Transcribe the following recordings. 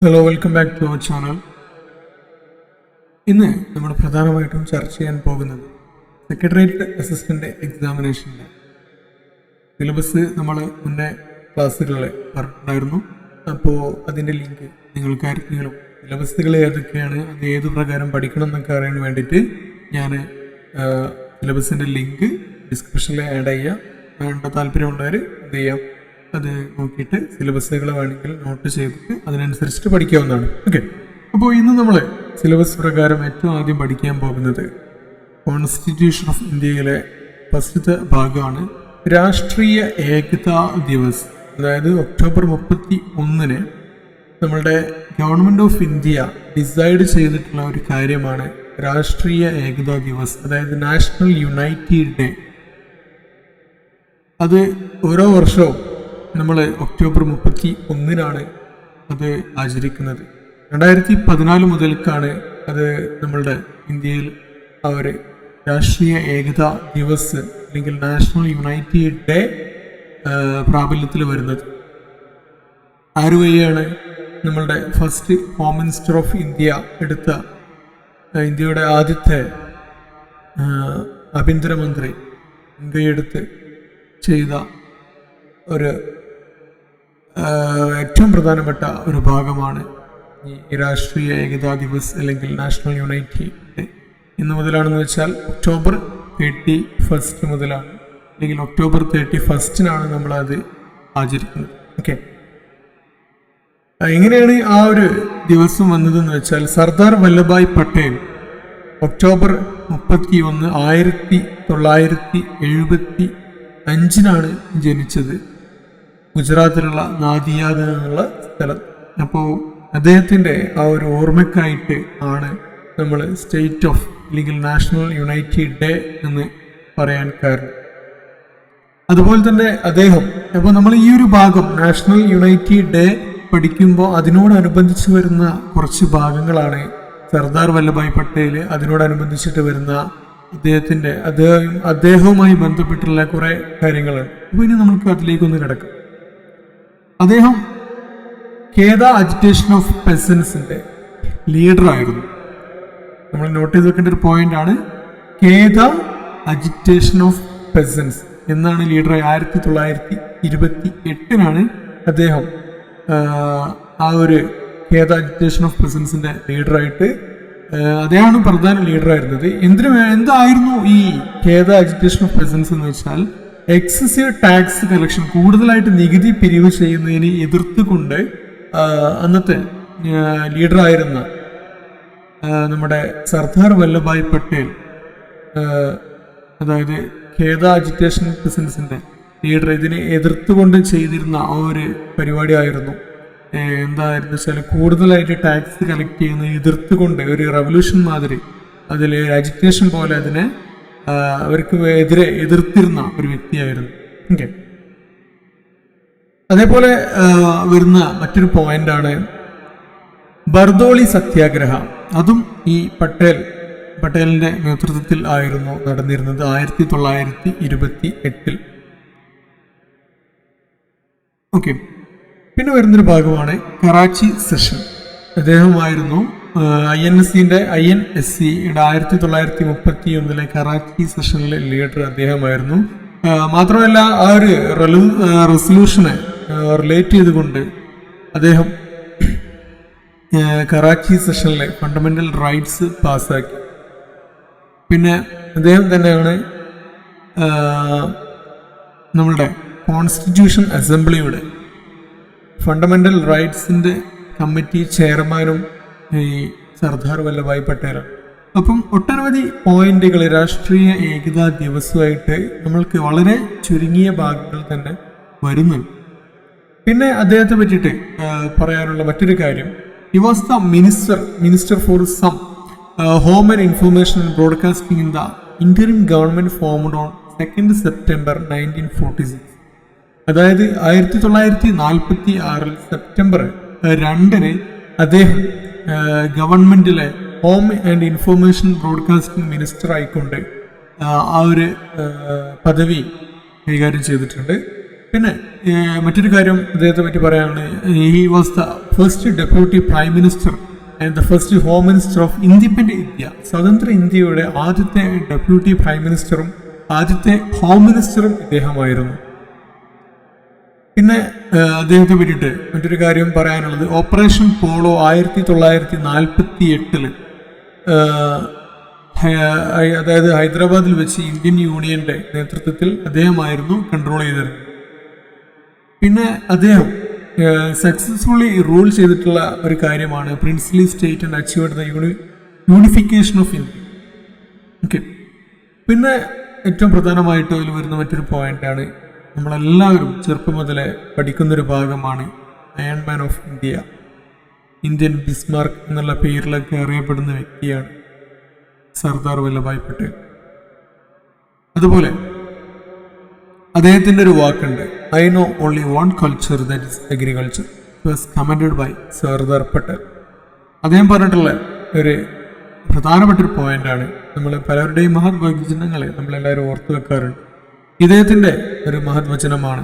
Hello, welcome back to our channel. ഇന്ന് നമ്മൾ പ്രധാനമായിട്ടും ചർച്ച ചെയ്യാൻ പോകുന്നത് സെക്രട്ടേറിയറ്റ് അസിസ്റ്റന്റ് എക്സാമിനേഷൻ്റെ സിലബസ് നമ്മൾ മുന്നേ ക്ലാസ്സുകളിൽ പറഞ്ഞിട്ടുണ്ടായിരുന്നു. അപ്പോൾ അതിൻ്റെ ലിങ്ക് നിങ്ങൾക്ക് ആർക്കെങ്കിലും സിലബസുകൾ ഏതൊക്കെയാണ്, അത് ഏത് പ്രകാരം പഠിക്കണം എന്നൊക്കെ അറിയാൻ വേണ്ടിയിട്ട് ഞാൻ സിലബസിൻ്റെ ലിങ്ക് ഡിസ്ക്രിപ്ഷനിൽ ആഡ് ചെയ്യാം. വേണ്ട താല്പര്യമുള്ളവർ എന്ത് ചെയ്യാം, അത് നോക്കിയിട്ട് സിലബസുകൾ വേണമെങ്കിൽ നോട്ട് ചെയ്തിട്ട് അതിനനുസരിച്ചിട്ട് പഠിക്കാവുന്നതാണ്. ഓക്കെ, അപ്പോൾ ഇന്ന് നമ്മൾ സിലബസ് പ്രകാരം ഏറ്റവും ആദ്യം പഠിക്കാൻ പോകുന്നത് കോൺസ്റ്റിറ്റ്യൂഷൻ ഓഫ് ഇന്ത്യയിലെ ഫസ്റ്റത്തെ ഭാഗമാണ് രാഷ്ട്രീയ ഏകതാ ദിവസ്. അതായത് ഒക്ടോബർ 31 നമ്മളുടെ ഗവൺമെൻറ് ഓഫ് ഇന്ത്യ ഡിസൈഡ് ചെയ്തിട്ടുള്ള ഒരു കാര്യമാണ് രാഷ്ട്രീയ ഏകതാ ദിവസ്, അതായത് നാഷണൽ യൂണിറ്റി ഡേ. അത് ഓരോ വർഷവും നമ്മൾ ഒക്ടോബർ 31 അത് ആചരിക്കുന്നത്. 2014 മുതൽക്കാണ് അത് നമ്മളുടെ ഇന്ത്യയിൽ അവർ രാഷ്ട്രീയ ഏകതാ ദിവസ് അല്ലെങ്കിൽ നാഷണൽ യൂണിറ്റി ഡേ പ്രാബല്യത്തിൽ വരുന്നത്. ആര് വഴിയാണ്? നമ്മളുടെ first home minister of India എടുത്ത, ഇന്ത്യയുടെ ആദ്യത്തെ ആഭ്യന്തരമന്ത്രി മുൻകൈയെടുത്ത് ചെയ്ത ഒരു ഏറ്റവും പ്രധാനപ്പെട്ട ഒരു ഭാഗമാണ് ഈ രാഷ്ട്രീയ ഏകതാ ദിവസ് അല്ലെങ്കിൽ നാഷണൽ യൂണിറ്റി ഡേ. ഇന്ന് മുതലാണെന്ന് വെച്ചാൽ ഒക്ടോബർ 31 മുതലാണ്, അല്ലെങ്കിൽ ഒക്ടോബർ 31 നമ്മളത് ആചരിക്കുന്നത്. ഓക്കെ, എങ്ങനെയാണ് ആ ഒരു ദിവസം വന്നതെന്ന് വെച്ചാൽ സർദാർ വല്ലഭായ് പട്ടേൽ ഒക്ടോബർ 31, 1975 ജനിച്ചത് ഗുജറാത്തിലുള്ള നാദിയാദ് എന്നുള്ള സ്ഥലം. അപ്പോൾ അദ്ദേഹത്തിൻ്റെ ആ ഒരു ഓർമ്മയ്ക്കായിട്ട് ആണ് നമ്മൾ സ്റ്റേറ്റ് ഓഫ് അല്ലെങ്കിൽ നാഷണൽ യൂണിറ്റി ഡേ എന്ന് പറയാൻ കാരണം. അതുപോലെ തന്നെ അദ്ദേഹം, അപ്പോൾ നമ്മൾ ഈ ഒരു ഭാഗം നാഷണൽ യൂണിറ്റി ഡേ പഠിക്കുമ്പോൾ അതിനോടനുബന്ധിച്ച് വരുന്ന കുറച്ച് ഭാഗങ്ങളാണ് സർദാർ വല്ലഭായ് പട്ടേൽ, അതിനോടനുബന്ധിച്ചിട്ട് വരുന്ന അദ്ദേഹവുമായി ബന്ധപ്പെട്ടുള്ള കുറേ കാര്യങ്ങളാണ്. അപ്പോൾ ഇനി നമുക്ക് അതിലേക്കൊന്ന് കിടക്കാം. അദ്ദേഹം ഖേദ അജിറ്റേഷൻ ഓഫ് പെസൻസിന്റെ ലീഡറായിരുന്നു. നമ്മൾ നോട്ട് ചെയ്ത് വെക്കേണ്ട ഒരു പോയിന്റാണ്. ഖേദ അജിറ്റേഷൻ ഓഫ് പെസൻസ് എന്നാണ് ലീഡറായി. 1928 അദ്ദേഹം ആ ഒരു ഖേദ അജിറ്റേഷൻ ഓഫ് പെസൻസിന്റെ ലീഡറായിട്ട്, അദ്ദേഹമാണ് പ്രധാന ലീഡറായിരുന്നത്. എന്തായിരുന്നു ഈ ഖേദ അജിറ്റേഷൻ ഓഫ് പെസൻസ് എന്ന് വെച്ചാൽ എക്സസീവ് ടാക്സ് കളക്ഷൻ, കൂടുതലായിട്ട് നികുതി പിരിവ് ചെയ്യുന്നതിന് എതിർത്തുകൊണ്ട് അന്നത്തെ ലീഡറായിരുന്ന നമ്മുടെ സർദാർ വല്ലഭായ് പട്ടേൽ, അതായത് ഖേദ അജിറ്റേഷൻ പെസൻസിന്റെ ലീഡർ, ഇതിനെ എതിർത്തുകൊണ്ട് ചെയ്തിരുന്ന ആ ഒരു പരിപാടി ആയിരുന്നു എന്തായിരുന്നു വെച്ചാൽ കൂടുതലായിട്ട് ടാക്സ് കളക്ട് ചെയ്യുന്ന എതിർത്തുകൊണ്ട് ഒരു റവല്യൂഷൻ മാതിരി, അതിൽ അജിറ്റേഷൻ പോലെ അതിനെ അവർക്ക് എതിർത്തിരുന്ന ഒരു വ്യക്തിയായിരുന്നു. ഓക്കെ, അതേപോലെ വരുന്ന മറ്റൊരു പോയിന്റാണ് ബർദോളി സത്യാഗ്രഹ. അതും ഈ പട്ടേലിന്റെ നേതൃത്വത്തിൽ ആയിരുന്നു നടന്നിരുന്നത് 1928. ഓക്കെ, പിന്നെ വരുന്നൊരു ഭാഗമാണ് കറാച്ചി സെഷൻ. അദ്ദേഹമായിരുന്നു INSCയുടെ 1931 കറാച്ചി സെഷനിലെ ലീഡർ അദ്ദേഹമായിരുന്നു. മാത്രമല്ല ആ ഒരു റെസൊല്യൂഷനെ റിലേറ്റ് ചെയ്തുകൊണ്ട് അദ്ദേഹം കറാച്ചി സെഷനിലെ ഫണ്ടമെന്റൽ റൈറ്റ്സ് പാസ്സാക്കി. പിന്നെ അദ്ദേഹം തന്നെയാണ് നമ്മളുടെ കോൺസ്റ്റിറ്റ്യൂഷൻ അസംബ്ലിയുടെ ഫണ്ടമെന്റൽ റൈറ്റ്സിന്റെ കമ്മിറ്റി ചെയർമാനും ഈ സർദാർ വല്ലഭായ് പട്ടേലാണ്. അപ്പം ഒട്ടനവധി പോയിന്റുകൾ രാഷ്ട്രീയ ഏകതാ ദിവസമായിട്ട് നമ്മൾക്ക് വളരെ ചുരുങ്ങിയ ഭാഗങ്ങൾ തന്നെ വരുന്നുണ്ട്. പിന്നെ അദ്ദേഹത്തെ പറ്റിയിട്ട് പറയാനുള്ള മറ്റൊരു കാര്യം, he was the minister for some home and information and broadcasting in the interim government formed on 2 September 1946. അതായത് 1946 സെപ്റ്റംബർ 2 അദ്ദേഹം ഗവൺമെന്റിലെ home and information broadcasting minister ആയിക്കൊണ്ട് ആ ഒരു പദവി കൈകാര്യം ചെയ്തിട്ടുണ്ട്. പിന്നെ മറ്റൊരു കാര്യം അദ്ദേഹത്തെ പറ്റി പറയാനുള്ളത്, he was the first deputy prime minister and the first home minister of independent India. സ്വതന്ത്ര ഇന്ത്യയുടെ ആദ്യത്തെ ഡെപ്യൂട്ടി പ്രൈം മിനിസ്റ്ററും ആദ്യത്തെ ഹോം മിനിസ്റ്ററും ഇദ്ദേഹമായിരുന്നു. പിന്നെ അദ്ദേഹത്തെ പറ്റിയിട്ട് മറ്റൊരു കാര്യം പറയാനുള്ളത്, ഓപ്പറേഷൻ പോളോ 1948 അതായത് ഹൈദരാബാദിൽ വെച്ച് ഇന്ത്യൻ യൂണിയന്റെ നേതൃത്വത്തിൽ അദ്ദേഹമായിരുന്നു കൺട്രോൾ ചെയ്തത്. പിന്നെ അദ്ദേഹം സക്സസ്ഫുള്ളി റൂൾ ചെയ്തിട്ടുള്ള ഒരു കാര്യമാണ് princely state and achieved the unification of India. Okay. പിന്നെ ഏറ്റവും പ്രധാനമായിട്ട് അതിൽ വരുന്ന മറ്റൊരു പോയിന്റാണ്, നമ്മളെല്ലാവരും ചെറുപ്പം മുതലേ പഠിക്കുന്നൊരു ഭാഗമാണ് iron man of India, Indian Bismarck എന്നുള്ള പേരിലൊക്കെ അറിയപ്പെടുന്ന വ്യക്തിയാണ് സർദാർ വല്ലഭായ് പട്ടേൽ. അതുപോലെ അദ്ദേഹത്തിൻ്റെ ഒരു വാക്കുണ്ട്, I know only one culture that is agriculture, was commended by Sardar Patel. അദ്ദേഹം പറഞ്ഞിട്ടുള്ള ഒരു പ്രധാനപ്പെട്ട ഒരു പോയിന്റാണ്, നമ്മൾ പലരുടെയും മഹത് വചനങ്ങളെ നമ്മളെല്ലാവരും ഓർത്തു വെക്കാറുണ്ട്. ഇദ്ദേഹത്തിൻ്റെ ഒരു മഹത് വചനമാണ്,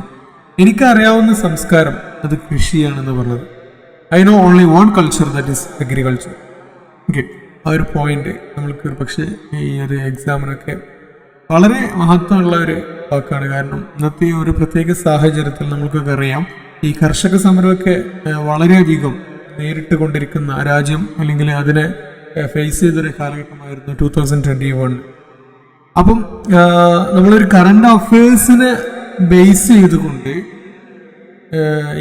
എനിക്കറിയാവുന്ന സംസ്കാരം അത് കൃഷിയാണെന്ന് പറഞ്ഞത്. I know only one culture that is agriculture. Okay, ആ ഒരു പോയിന്റ് നമ്മൾക്ക് ഒരു പക്ഷേ ഈ ഒരു എക്സാമിനൊക്കെ വളരെ മഹത്വമുള്ള ഒരു വാക്കാണ്. കാരണം ഇന്നത്തെ ഒരു പ്രത്യേക സാഹചര്യത്തിൽ നമുക്കൊക്കെ അറിയാം, ഈ കർഷക സമരമൊക്കെ വളരെയധികം നേരിട്ട് കൊണ്ടിരിക്കുന്ന രാജ്യം, അല്ലെങ്കിൽ അതിനെ ഫേസ് ചെയ്തൊരു കാലഘട്ടമായിരുന്നു 2021. അപ്പം നമ്മളൊരു കറണ്ട് അഫയേഴ്സിനെ ബേസ് ചെയ്തുകൊണ്ട്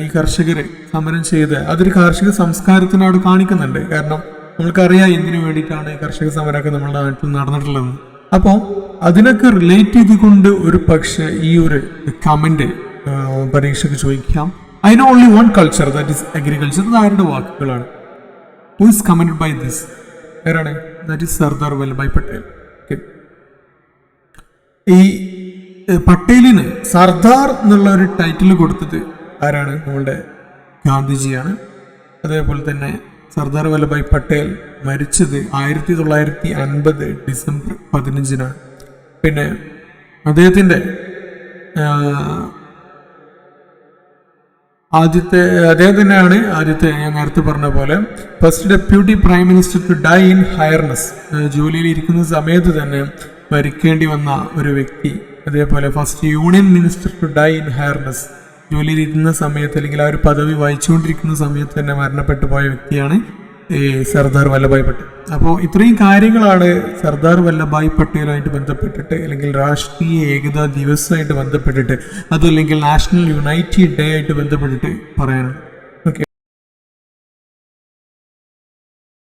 ഈ കർഷകര് സമരം ചെയ്ത് അതൊരു കാർഷിക സംസ്കാരത്തിനെ അവിടെ കാണിക്കുന്നുണ്ട്. കാരണം നമ്മൾക്കറിയാം എന്തിനു വേണ്ടിയിട്ടാണ് കർഷക സമരമൊക്കെ നമ്മുടെ നാട്ടിൽ നടന്നിട്ടുള്ളത്. അപ്പോൾ അതിനൊക്കെ റിലേറ്റ് ചെയ്തുകൊണ്ട് ഒരു പക്ഷേ ഈ ഒരു കമന്റ് പരീക്ഷയ്ക്ക് ചോദിക്കാം, I know only one culture that is agriculture. ഇത് ആരുടെ വാക്കുകളാണ്? Who is commented by this? ആരാണ്? That is Sardar Vallabhbhai Patel. ഈ പട്ടേലിന് സർദാർ എന്നുള്ള ഒരു ടൈറ്റിൽ കൊടുത്തത് ആരാണ്? നമ്മളുടെ ഗാന്ധിജിയാണ്. അതേപോലെ തന്നെ സർദാർ വല്ലഭായ് പട്ടേൽ മരിച്ചത് 1950 ഡിസംബർ 15-നാണ്. പിന്നെ അദ്ദേഹത്തിൻ്റെ അദ്ദേഹം തന്നെയാണ് ആദ്യത്തെ, ഞാൻ നേരത്തെ പറഞ്ഞ പോലെ, first deputy prime minister to die in harness. ജോലിയിൽ ഇരിക്കുന്ന സമയത്ത് തന്നെ മരിക്കേണ്ടി വന്ന ഒരു വ്യക്തി. അതേപോലെ first union minister to die in harness, ജോലിയിലിരുന്ന സമയത്ത് അല്ലെങ്കിൽ ആ ഒരു പദവി വഹിച്ചുകൊണ്ടിരിക്കുന്ന സമയത്ത് തന്നെ മരണപ്പെട്ടു പോയ വ്യക്തിയാണ് സർദാർ വല്ലഭായ് പട്ടേൽ. അപ്പോൾ ഇത്രയും കാര്യങ്ങളാണ് സർദാർ വല്ലഭായ് പട്ടേലുമായിട്ട് ബന്ധപ്പെട്ടിട്ട്, അല്ലെങ്കിൽ രാഷ്ട്രീയ ഏകതാ ദിവസമായിട്ട് ബന്ധപ്പെട്ടിട്ട്, അതല്ലെങ്കിൽ നാഷണൽ യുണൈറ്റി ഡേ ആയിട്ട് ബന്ധപ്പെട്ടിട്ട് പറയാനുള്ളത്.